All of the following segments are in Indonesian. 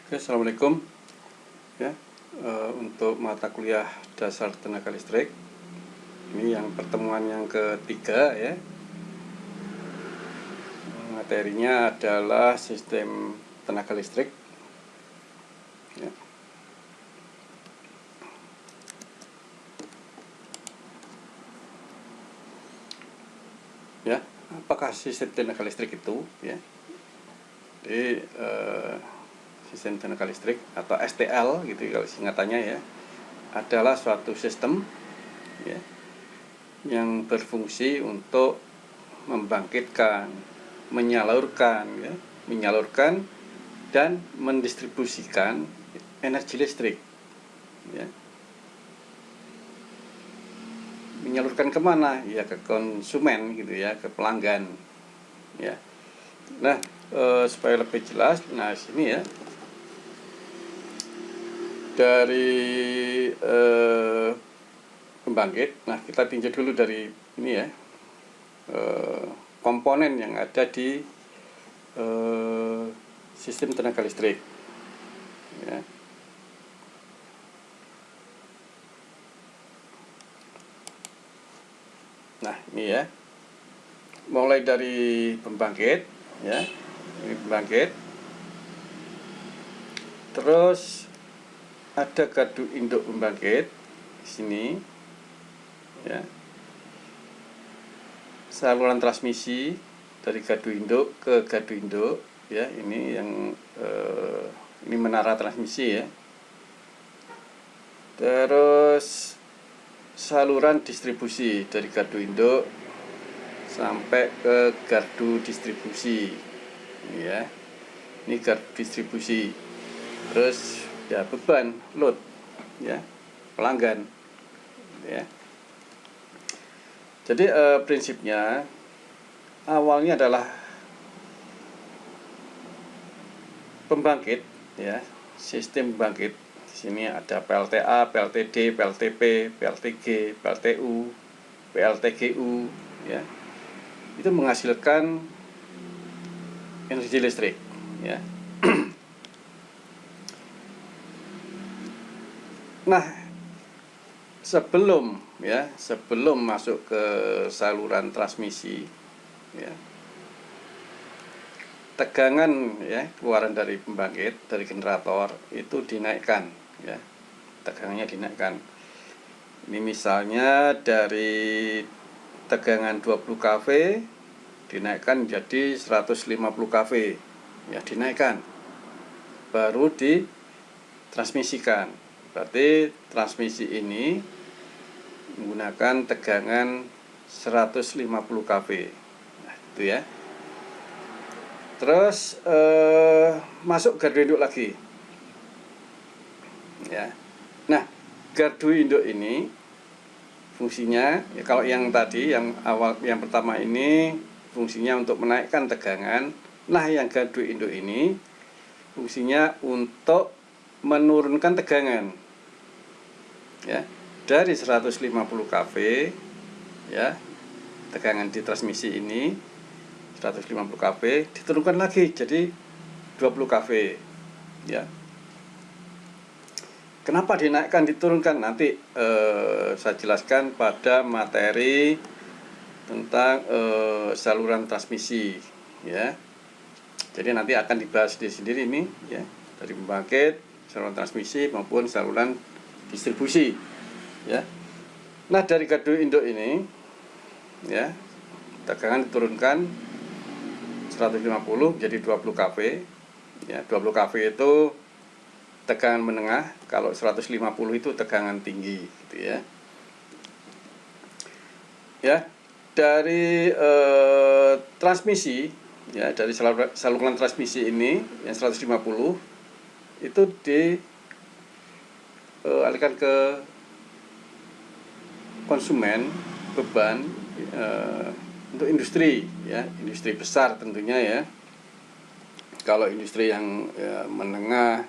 Oke, Assalamualaikum ya. Untuk mata kuliah dasar tenaga listrik, ini yang pertemuan yang ketiga ya. Materinya adalah sistem tenaga listrik ya. Ya, apakah sistem tenaga listrik itu ya? Jadi sistem tenaga listrik atau STL gitu kalau singkatannya ya, adalah suatu sistem ya, yang berfungsi untuk membangkitkan, menyalurkan dan mendistribusikan energi listrik ya. Menyalurkan kemana? Ya ke konsumen gitu ya, ke pelanggan ya. Nah, supaya lebih jelas, nah sini ya, dari pembangkit. Nah, kita tinjau dulu dari ini ya, komponen yang ada di sistem tenaga listrik ya. Nah, ini ya, mulai dari pembangkit ya, ini pembangkit, terus ada gardu induk pembangkit di sini ya, saluran transmisi dari gardu induk ke gardu induk ya, ini yang ini menara transmisi ya. Terus saluran distribusi dari gardu induk sampai ke gardu distribusi ya, ini gardu distribusi. Terus ya beban load ya, pelanggan ya. Jadi prinsipnya awalnya adalah pembangkit ya, sistem pembangkit. Di sini ada PLTA, PLTD, PLTP, PLTG, PLTU, PLTGU ya. Itu menghasilkan energi listrik ya. Nah, sebelum masuk ke saluran transmisi ya, tegangan ya, keluaran dari pembangkit, dari generator itu dinaikkan ya, tegangannya dinaikkan. Ini misalnya dari tegangan 20 kV dinaikkan jadi 150 kV ya, dinaikkan, baru ditransmisikan. Berarti transmisi ini menggunakan tegangan 150 kV. Nah, itu ya. Terus masuk gardu induk lagi ya. Nah, gardu induk ini fungsinya ya, kalau yang tadi yang awal, yang pertama ini fungsinya untuk menaikkan tegangan. Nah, yang gardu induk ini fungsinya untuk menurunkan tegangan ya, dari 150 kV ya, tegangan di transmisi ini 150 kV diturunkan lagi jadi 20 kV ya. Kenapa dinaikkan diturunkan? Nanti saya jelaskan pada materi tentang saluran transmisi ya. Jadi nanti akan dibahas di sendiri ini ya, dari pembangkit, saluran transmisi maupun saluran distribusi ya. Nah, dari gardu induk ini ya, tegangan diturunkan 150 jadi 20 kV ya. 20 kV itu tegangan menengah, kalau 150 itu tegangan tinggi gitu ya. Ya, dari transmisi ya, dari saluran transmisi ini yang 150 itu dialihkan ke konsumen, beban untuk industri ya, industri besar tentunya ya. Kalau industri yang menengah,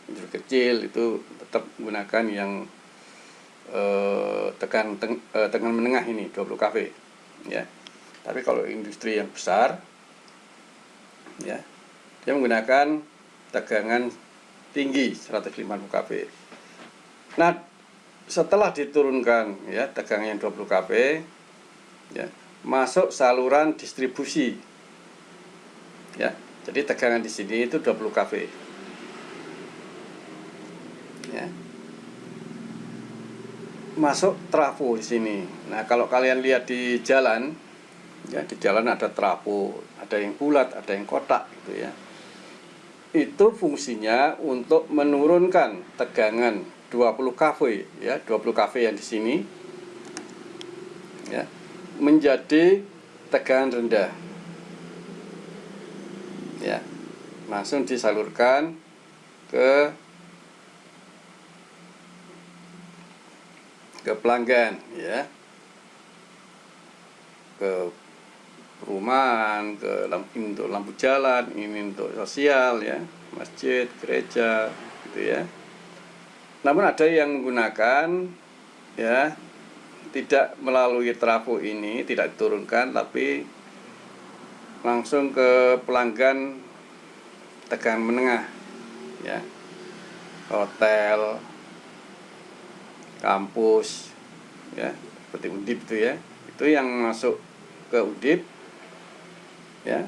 industri kecil itu tetap menggunakan yang tegangan menengah ini 20 kV ya. Tapi kalau industri yang besar ya, dia menggunakan tegangan tinggi 150 kV. Nah, setelah diturunkan ya tegangan 20 kV ya, masuk saluran distribusi. Ya, jadi tegangan di sini itu 20 kV. Ya. Masuk trafo di sini. Nah, kalau kalian lihat di jalan, ya di jalan ada trafo, ada yang bulat, ada yang kotak gitu ya. Itu fungsinya untuk menurunkan tegangan 20 kV ya, 20 kV yang di sini ya, menjadi tegangan rendah. Ya. Langsung disalurkan ke pelanggan ya, ke perumahan, untuk lampu jalan, ini untuk sosial ya, masjid, gereja gitu ya. Namun ada yang menggunakan ya tidak melalui trafo ini, tidak diturunkan, tapi langsung ke pelanggan tegangan menengah ya, hotel, kampus ya, seperti Undip itu ya, itu yang masuk ke Undip ya,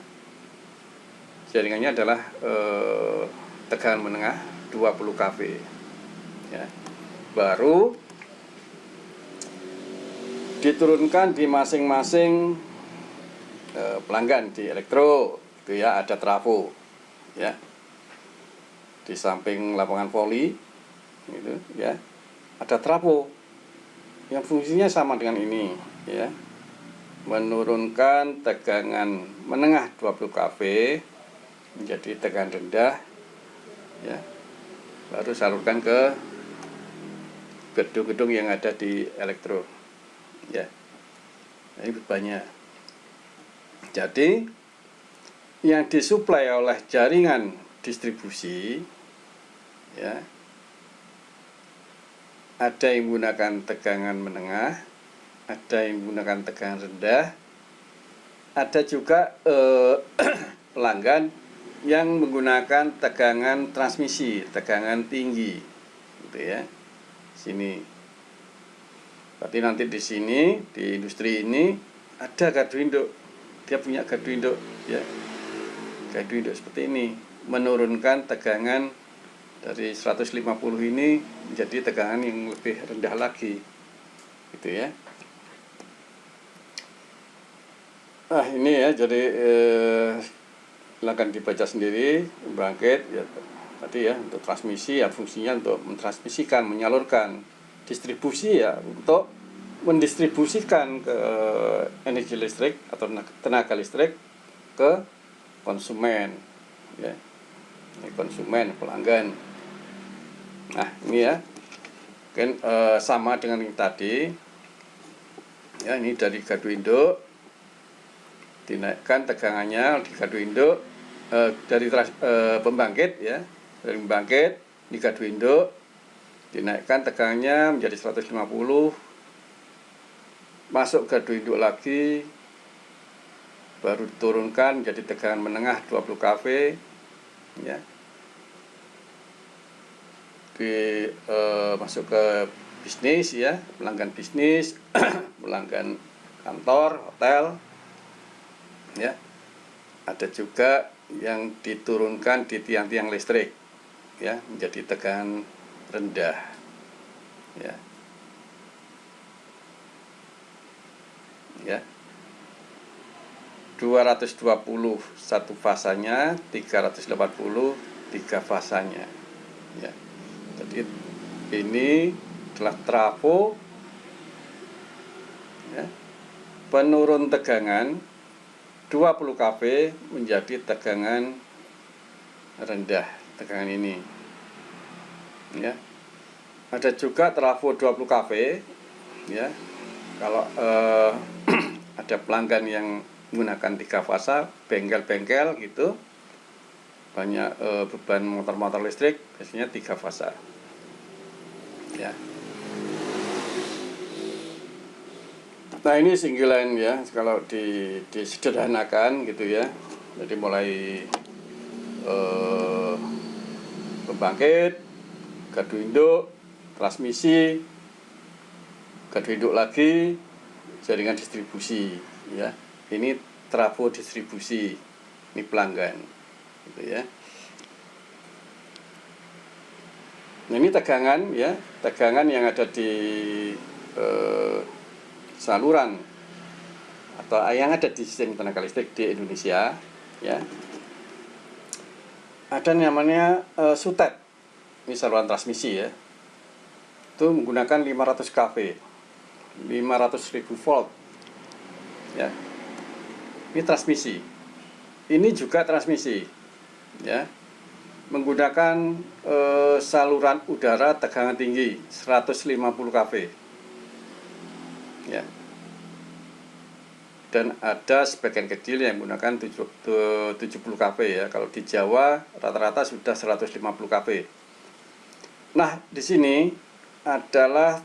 jaringannya adalah tegangan menengah 20 kV ya, baru diturunkan di masing-masing pelanggan di elektro itu ya, ada trafo ya di samping lapangan voli gitu ya, ada trafo yang fungsinya sama dengan ini ya, menurunkan tegangan menengah 20 kV menjadi tegangan rendah ya, baru salurkan ke gedung-gedung yang ada di elektro ya. Ini banyak. Jadi yang disuplai oleh jaringan distribusi ya, ada yang menggunakan tegangan menengah, ada yang menggunakan tegangan rendah, ada juga pelanggan yang menggunakan tegangan transmisi, tegangan tinggi gitu ya. Sini. Berarti nanti di sini, di industri ini ada gardu induk. Dia punya gardu induk ya. Gardu induk seperti ini, menurunkan tegangan dari 150 ini menjadi tegangan yang lebih rendah lagi. Gitu ya. Nah, ini ya, jadi silakan dibaca sendiri, pembangkit ya, tadi ya, untuk transmisi ya fungsinya untuk mentransmisikan, menyalurkan, distribusi ya untuk mendistribusikan ke energi listrik atau tenaga listrik ke konsumen ya, konsumen, pelanggan. Nah, ini ya mungkin sama dengan yang tadi ya, ini dari gardu induk dinaikkan tegangannya di gardu induk dari pembangkit ya, dari pembangkit di gardu induk dinaikkan tegangannya menjadi 150, masuk gardu induk lagi, baru diturunkan menjadi tegangan menengah 20 kV ya, masuk ke bisnis ya, pelanggan bisnis pelanggan kantor, hotel ya. Ada juga yang diturunkan di tiang-tiang listrik ya, menjadi tegangan rendah ya. Ya. 220 satu fasanya, 380 tiga fasanya ya. Jadi ini adalah trafo ya, penurun tegangan 20 kV menjadi tegangan rendah, tegangan ini ya. Ada juga trafo 20 kV ya, kalau ada pelanggan yang menggunakan 3 fasa, bengkel-bengkel gitu, banyak beban motor-motor listrik, biasanya 3 fasa ya. Nah, ini single line ya, kalau disederhanakan gitu ya. Jadi mulai pembangkit, gardu induk, transmisi, gardu induk lagi, jaringan distribusi, ya. Ini trafo distribusi, ini pelanggan, gitu ya. Nah, ini tegangan, ya, tegangan yang ada di saluran atau yang ada di sistem tenaga listrik di Indonesia, ya. Ada namanya SUTET, ini saluran transmisi, ya. Itu menggunakan 500 kV, 500.000 volt, ya. Ini transmisi, ini juga transmisi, ya, menggunakan saluran udara tegangan tinggi 150 kV, ya. Dan ada sebagian kecil yang menggunakan 70 kV, ya. Kalau di Jawa rata-rata sudah 150 kV. Nah, di sini adalah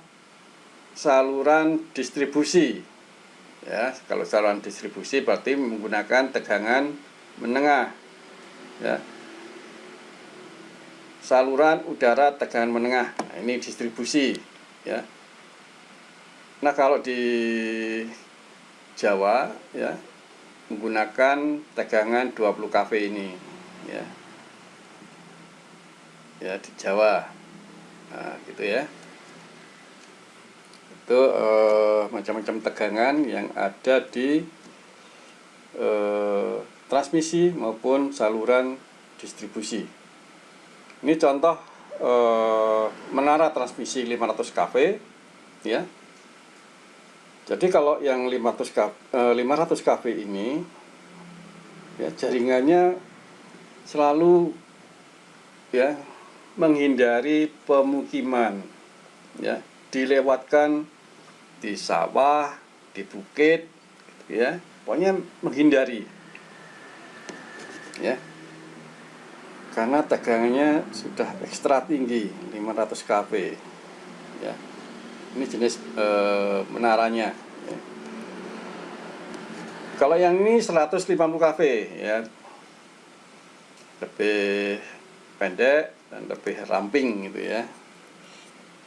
saluran distribusi, ya. Kalau saluran distribusi berarti menggunakan tegangan menengah, ya. Saluran udara tegangan menengah, nah, ini distribusi, ya. Nah, kalau di Jawa, ya, menggunakan tegangan 20 kV ini, ya. Ya, di Jawa. Nah, gitu ya. Itu macam-macam tegangan yang ada di transmisi maupun saluran distribusi. Ini contoh menara transmisi 500 kV, ya. Jadi kalau yang 500 kV ini, ya, jaringannya selalu, ya, menghindari pemukiman, ya, dilewatkan di sawah, di bukit, ya, pokoknya menghindari, ya, karena tegangannya sudah ekstra tinggi 500 kV, ya. Ini jenis menaranya, ya. Kalau yang ini 150 kV, ya, lebih pendek dan lebih ramping, gitu ya.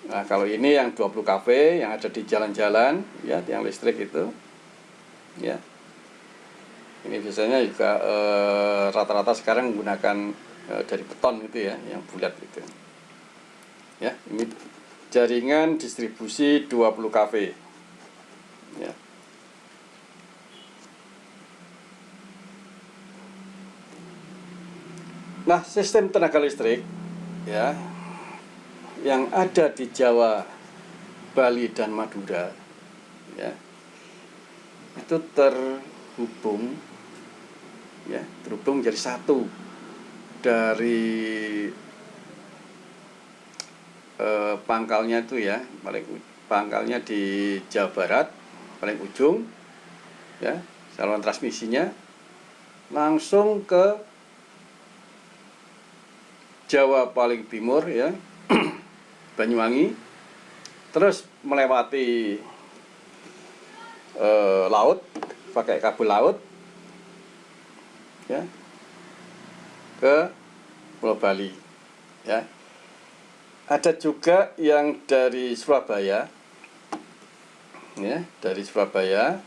Nah, kalau ini yang 20 kV yang ada di jalan-jalan, ya, tiang listrik itu, ya. Ini biasanya juga rata-rata sekarang menggunakan dari beton, gitu ya, yang bulat gitu. Ya, ini jaringan distribusi 20 kV, ya. Nah, sistem tenaga listrik, ya, yang ada di Jawa, Bali, dan Madura, ya, itu terhubung, ya, terhubung jadi satu dari pangkalnya itu, ya, pangkalnya di Jawa Barat paling ujung, ya, saluran transmisinya langsung ke Jawa paling timur, ya, Banyuwangi, terus melewati laut pakai kabel laut, ya, ke Pulau Bali, ya. Ada juga yang dari Surabaya, ya, dari Surabaya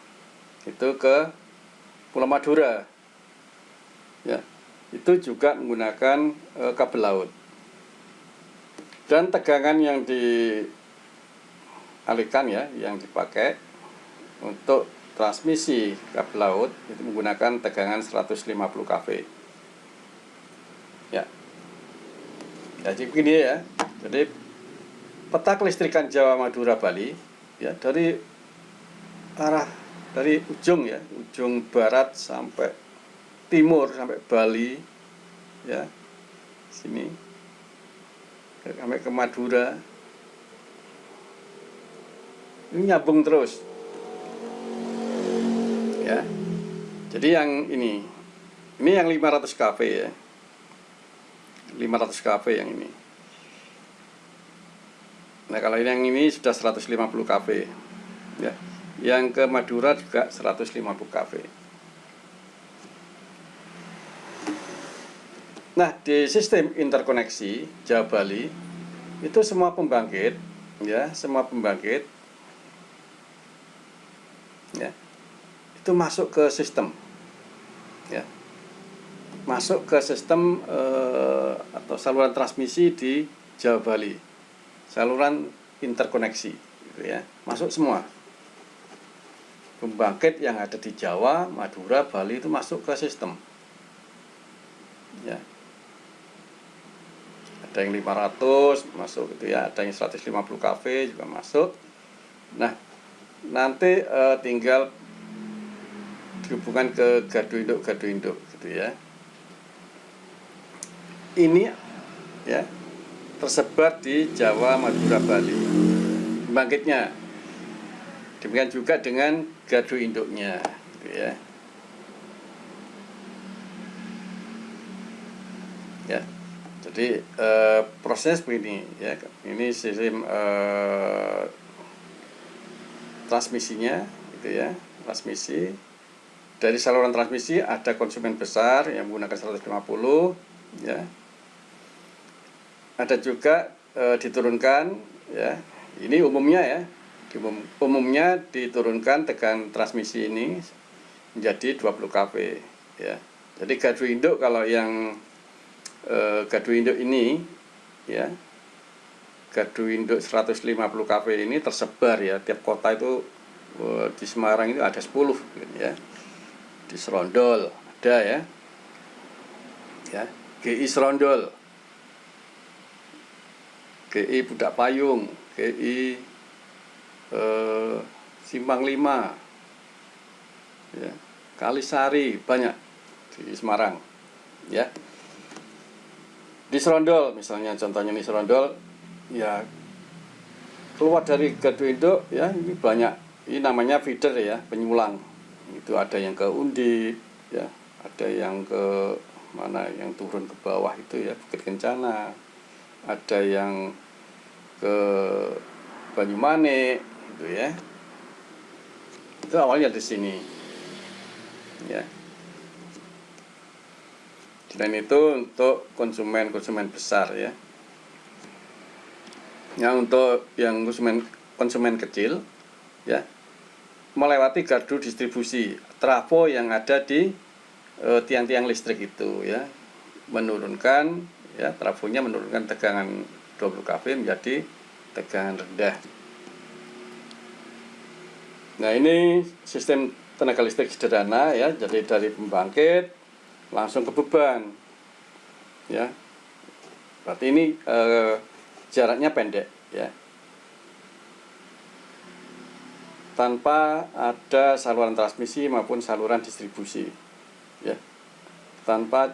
itu ke Pulau Madura, ya, itu juga menggunakan kabel laut. Dan tegangan yang dialihkan, ya, yang dipakai untuk transmisi kabel laut itu menggunakan tegangan 150 kV, ya. Jadi begini, ya. Jadi peta kelistrikan Jawa, Madura, Bali, ya, dari ujung, ya, ujung barat sampai timur sampai Bali, ya, sini sampai ke Madura, ini nyambung terus, ya. Jadi yang ini yang 500 kV, ya, 500 kV yang ini. Nah, kalau yang ini sudah 150 kV, ya. Yang ke Madura juga 150 kV. Nah, di sistem interkoneksi Jawa Bali itu semua pembangkit, ya, semua pembangkit, ya, itu masuk ke sistem, ya, masuk ke sistem atau saluran transmisi di Jawa Bali, saluran interkoneksi, gitu ya, masuk semua. Pembangkit yang ada di Jawa, Madura, Bali itu masuk ke sistem, ya. Ada yang 500 masuk gitu ya, ada yang 150 kV juga masuk. Nah, nanti tinggal dihubungkan ke gardu induk gitu ya. Ini ya tersebar di Jawa, Madura, Bali pembangkitnya. Demikian juga dengan gardu induknya gitu ya. Ya. Jadi proses begini ya, ini sistem transmisinya gitu ya, transmisi. Dari saluran transmisi ada konsumen besar yang menggunakan 150 ya. Ada juga diturunkan ya. Ini umumnya ya. Umumnya diturunkan tegangan transmisi ini menjadi 20 kV ya. Jadi gardu induk kalau yang gardu induk ini ya, gardu induk 150 kV ini tersebar ya, tiap kota itu di Semarang itu ada 10 ya. Di Serondol ada ya. Ya, GI Serondol, GI Budak Payung, GI Simpang 5 ya, Kalisari, banyak di Semarang ya. Di Serondol misalnya, contohnya di Serondol ya, keluar dari gardu induk ya, ini banyak, ini namanya feeder ya, penyulang. Itu ada yang ke Undi ya, ada yang ke mana, yang turun ke bawah itu ya, Bukit Kencana, ada yang ke Banyumane gitu ya. Itu awalnya di sini ya. Selain itu untuk konsumen besar ya. Yang untuk yang konsumen kecil ya, melewati gardu distribusi trafo yang ada di tiang-tiang listrik itu ya, menurunkan ya, trafonya menurunkan tegangan 20 kV menjadi tegangan rendah. Nah, ini sistem tenaga listrik sederhana ya, jadi dari pembangkit langsung ke beban ya. Berarti ini jaraknya pendek ya, tanpa ada saluran transmisi maupun saluran distribusi ya, tanpa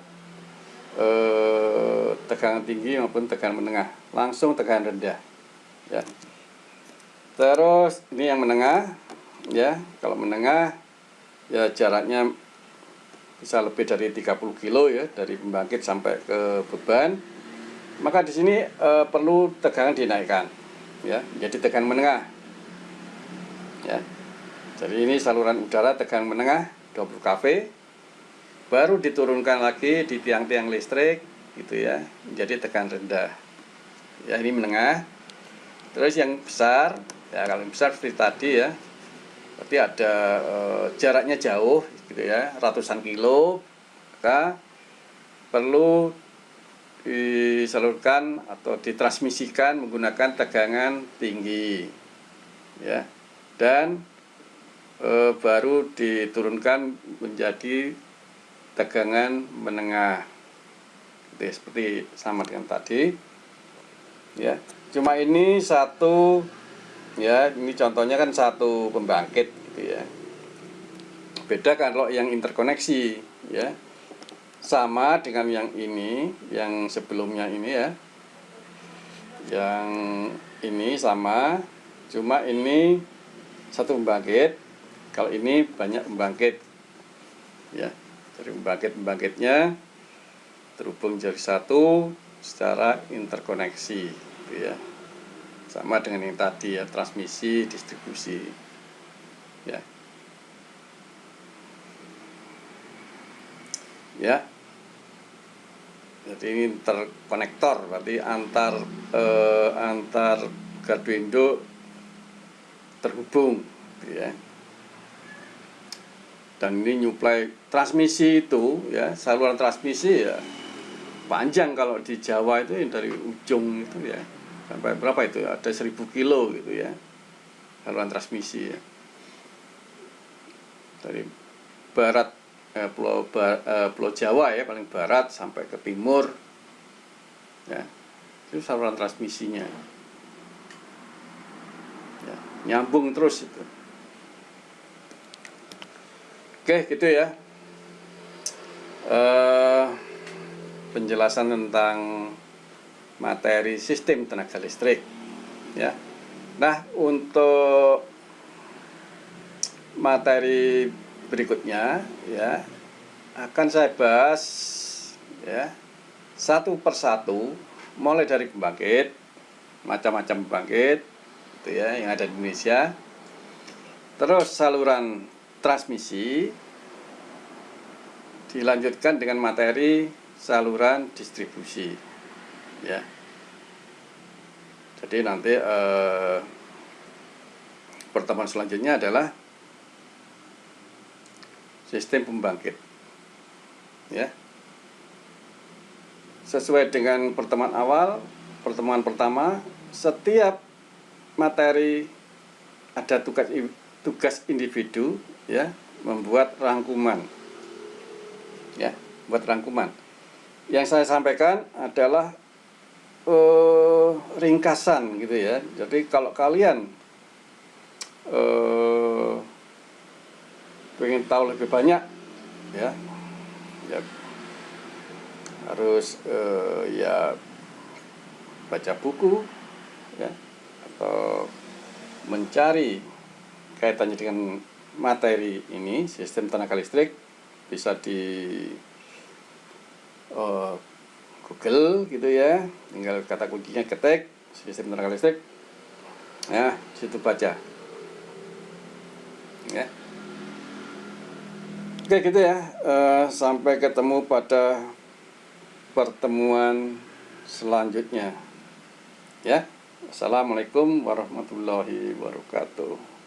tegangan tinggi maupun tegangan menengah, langsung tegangan rendah ya. Terus ini yang menengah ya, kalau menengah ya jaraknya bisa lebih dari 30 kilo ya, dari pembangkit sampai ke beban. Maka di sini perlu tegangan dinaikkan ya, menjadi tegangan menengah ya. Jadi ini saluran udara tegangan menengah 20 kV, baru diturunkan lagi di tiang-tiang listrik gitu ya, menjadi tegangan rendah ya, ini menengah. Terus yang besar ya, kalau yang besar seperti tadi ya, berarti ada jaraknya jauh gitu ya, ratusan kilo, maka perlu disalurkan atau ditransmisikan menggunakan tegangan tinggi ya, dan baru diturunkan menjadi tegangan menengah. Jadi, seperti sama dengan tadi ya, cuma ini satu ya, ini contohnya kan satu pembangkit gitu ya. Beda kalau yang interkoneksi ya, sama dengan yang ini, yang sebelumnya ini ya. Yang ini sama, cuma ini satu pembangkit, kalau ini banyak pembangkit ya. Dari pembangkitnya terhubung jadi satu secara interkoneksi gitu ya. Sama dengan yang tadi ya, transmisi, distribusi ya. Ya. Jadi ini interkonektor, berarti antar gardu induk terhubung, gitu ya. Dan ini nyuplai transmisi itu ya, saluran transmisi ya panjang. Kalau di Jawa itu dari ujung itu ya sampai berapa itu, ada 1000 kilo gitu ya, saluran transmisi ya, dari barat Pulau Jawa ya paling barat sampai ke timur ya, itu saluran transmisinya ya, nyambung terus itu. Oke, gitu ya, penjelasan tentang materi sistem tenaga listrik ya. Nah, untuk materi berikutnya ya akan saya bahas ya satu persatu, mulai dari pembangkit, macam-macam pembangkit gitu ya yang ada di Indonesia, terus saluran transmisi, dilanjutkan dengan materi saluran distribusi ya. Jadi nanti pertemuan selanjutnya adalah sistem pembangkit ya. Sesuai dengan pertemuan awal, pertemuan pertama, setiap materi ada tugas individu ya, membuat rangkuman ya, buat rangkuman. Yang saya sampaikan adalah ringkasan gitu ya. Jadi kalau kalian pengen tahu lebih banyak ya, ya harus ya baca buku ya, atau mencari kaitannya dengan materi ini, sistem tenaga listrik, bisa di Google gitu ya, tinggal kata kuncinya ketik sistem tenaga listrik ya, situ baca ya. Oke gitu ya, sampai ketemu pada pertemuan selanjutnya ya. Assalamualaikum warahmatullahi wabarakatuh.